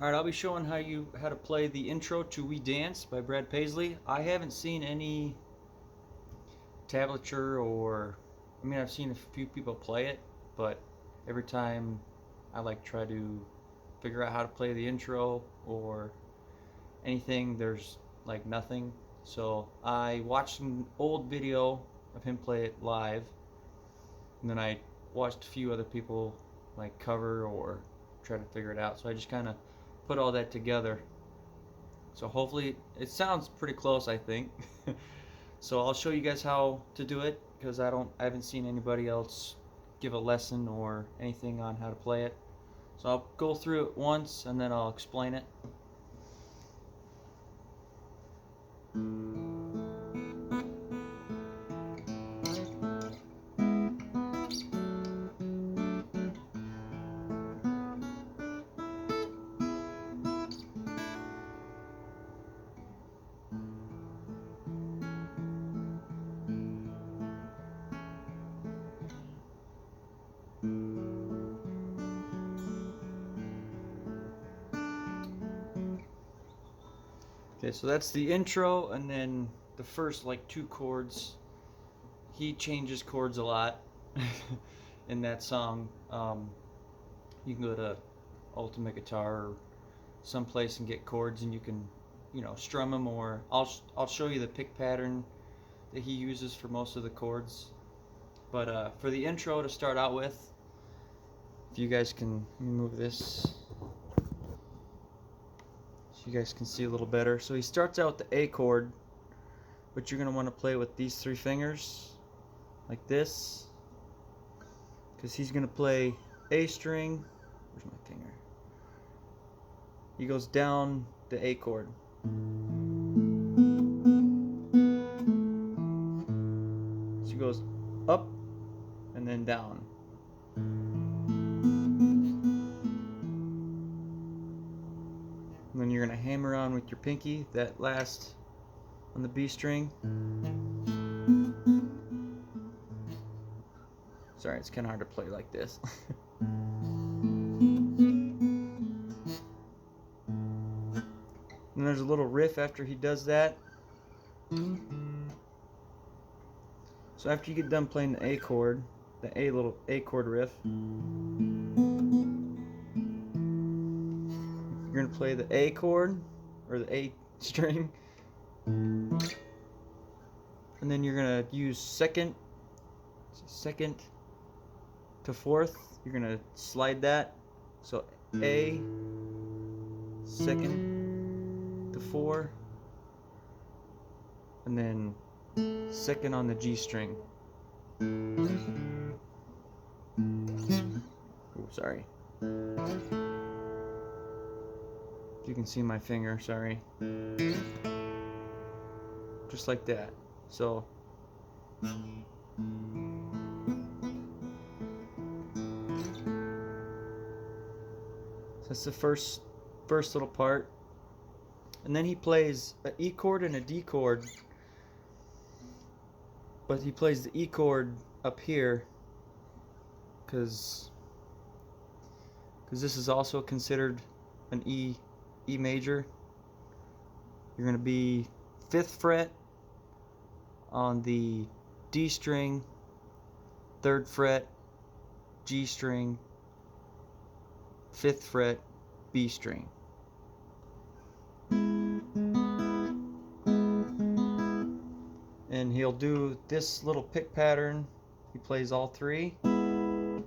Alright, I'll be showing how to play the intro to We Dance by Paisley. I haven't seen any tablature I've seen a few people play it, but every time I try to figure out how to play the intro or anything, there's nothing. So I watched an old video of him play it live, and then I watched a few other people cover or try to figure it out. So I just kind of put all that together. So hopefully it sounds pretty close, I think. So I'll show you guys how to do it, because I haven't seen anybody else give a lesson or anything on how to play it. So I'll go through it once and then I'll explain it. Okay, so that's the intro, and then the first two chords. He changes chords a lot in that song. You can go to Ultimate Guitar or someplace and get chords, and you can, strum them. Or I'll show you the pick pattern that he uses for most of the chords. But for the intro to start out with, if you guys can move this so you guys can see a little better. So he starts out with the A chord, but you're going to want to play with these three fingers like this, because he's going to play A string. Where's my finger? He goes down the A chord. So he goes up and then down. And then you're going to hammer on with your pinky that last on the B string. Sorry, it's kind of hard to play like this. And there's a little riff after he does that. So after you get done playing the A chord, the little A chord riff, you're going to play the A chord, or the A string, and then you're going to use second to fourth. You're going to slide that. So A, second to 4, and then second on the G string. Oh, sorry. You can see my finger, sorry. Just like that. So that's the first little part. And then he plays an E chord and a D chord, but he plays the E chord up here because this is also considered an E major. You're going to be 5th fret on the D string, 3rd fret G string, 5th fret B string. And he'll do this little pick pattern. He plays all three, and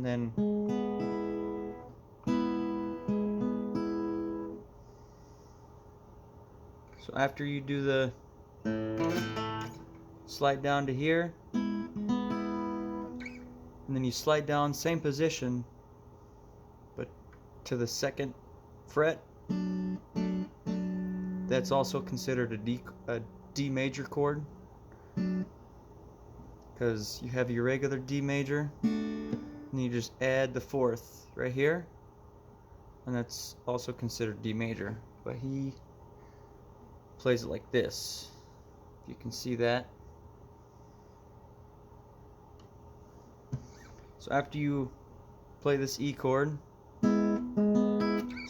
then so after you do the slide down to here, and then you slide down same position but to the 2nd fret. That's also considered a D major chord, because you have your regular D major and you just add the 4th right here, and that's also considered D major, but he plays it like this. You can see that. So after you play this E chord,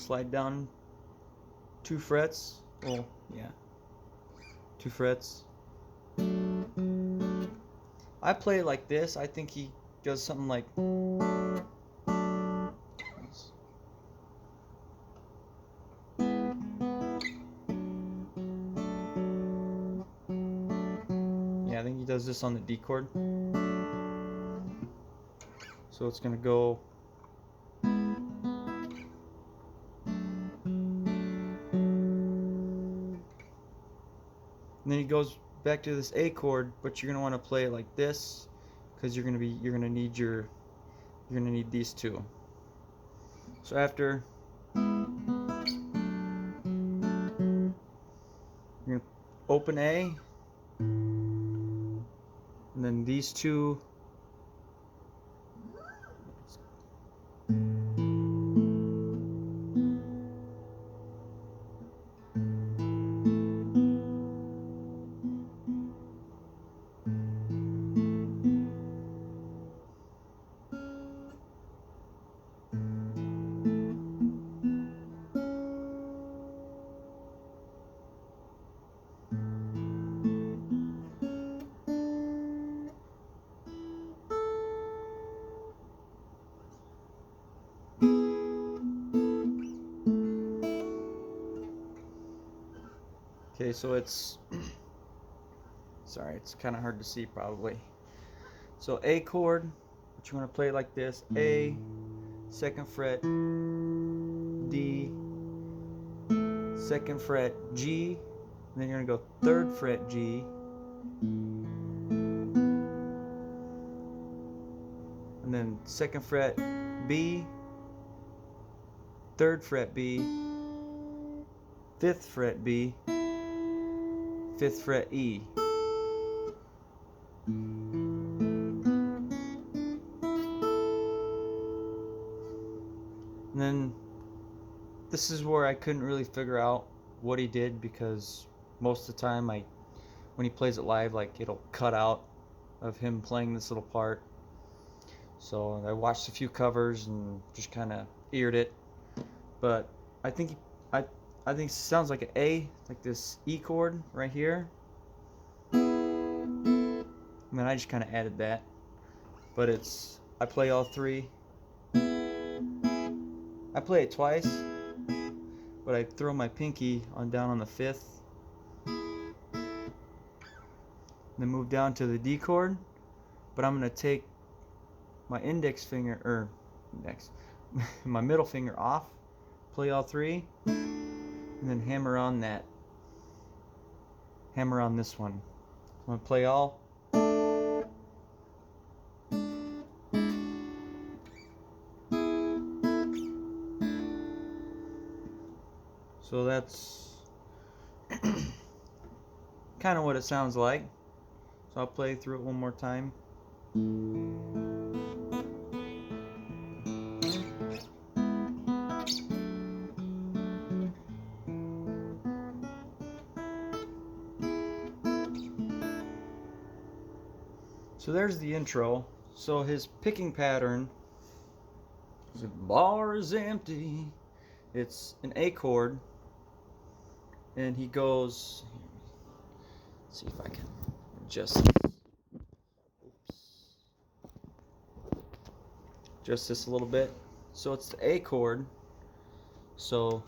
slide down 2 frets. Well, yeah, 2 frets. I play it like this. I think he does something like. Yeah, I think he does this on the D chord. So it's gonna go. And then he goes back to this A chord, but you're gonna want to play it like this, because you're gonna need these two. So after you're gonna open A, and then these two. Okay, so it's sorry, it's kind of hard to see probably. So A chord, but you want to play it like this: A, 2nd fret, D, 2nd fret, G, and then you're gonna go 3rd fret G, and then 2nd fret B, 3rd fret B, 5th fret B, 5th fret E. And then this is where I couldn't really figure out what he did, because most of the time when he plays it live, like, it'll cut out of him playing this little part. So I watched a few covers and just kind of eared it. But I think it sounds like an A, like this E chord right here. And then I just kind of added that. But I play all 3. I play it twice, but I throw my pinky down on the 5th, then move down to the D chord. But I'm gonna take my my middle finger off, play all 3, and then hammer on this one. I'm gonna play all. So that's kind of what it sounds like. So I'll play through it one more time. So there's the intro. So his picking pattern is the bar is empty. It's an A chord, and he goes. Let's see if I can adjust this. Adjust this a little bit. So it's the A chord. So,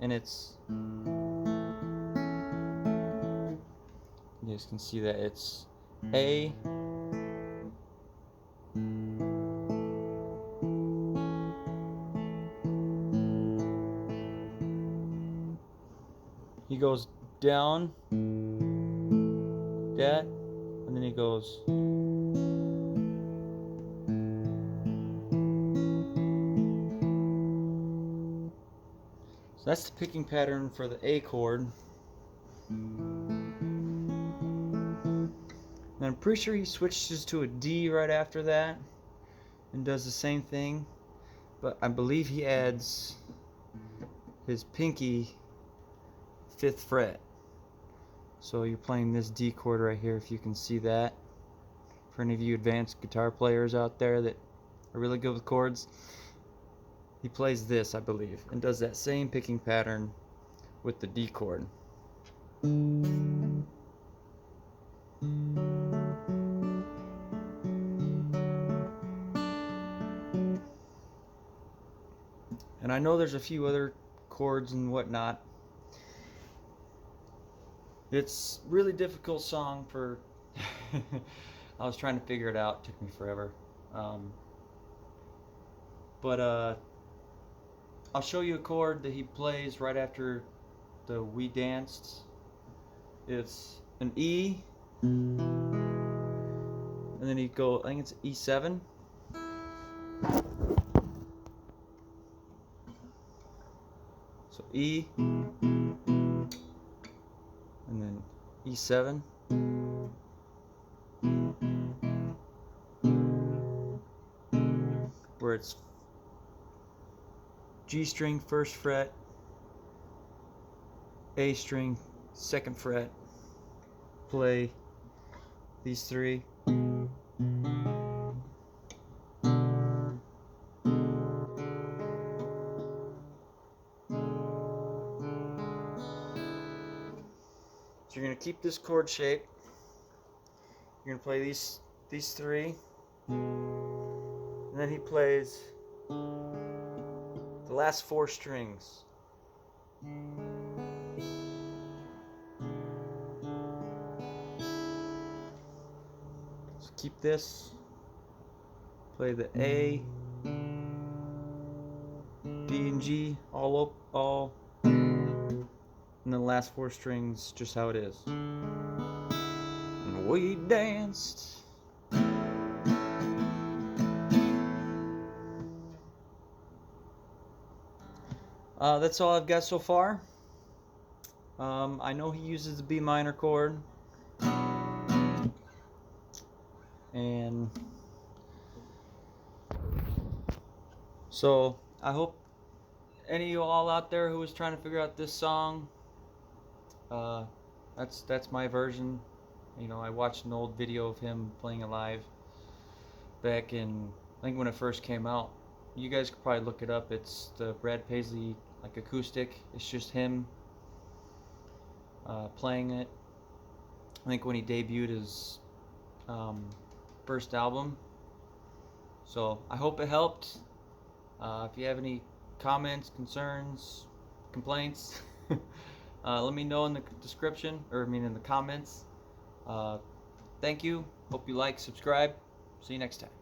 and it's. You guys can see that it's A. He goes down that, and then he goes. So that's the picking pattern for the A chord. And I'm pretty sure he switches to a D right after that and does the same thing, but I believe he adds his pinky 5th fret. So you're playing this D chord right here, if you can see that. For any of you advanced guitar players out there that are really good with chords, he plays this, I believe, and does that same picking pattern with the D chord. And I know there's a few other chords and whatnot. It's really difficult song for I was trying to figure it out. It took me forever. But I'll show you a chord that he plays right after the We Danced. It's an E, and then he'd go, I think it's E7. So E, and then E7. Where it's G string first fret, A string second fret, play these three. So you're going to keep this chord shape. You're going to play these three. And then he plays the last four strings. So keep this. Play the A, D and G all and then the last four strings just how it is. And we danced. That's all I've got so far. I know he uses the B minor chord, and so I hope any of you all out there who was trying to figure out this song, that's my version. You know, I watched an old video of him playing it live back in, I think when it first came out. You guys could probably look it up. It's the Brad Paisley like acoustic. It's just him playing it. I think when he debuted his first album. So I hope it helped. If you have any comments, concerns, complaints, let me know in the description, or I mean in the comments. Thank you. Hope you like, subscribe. See you next time.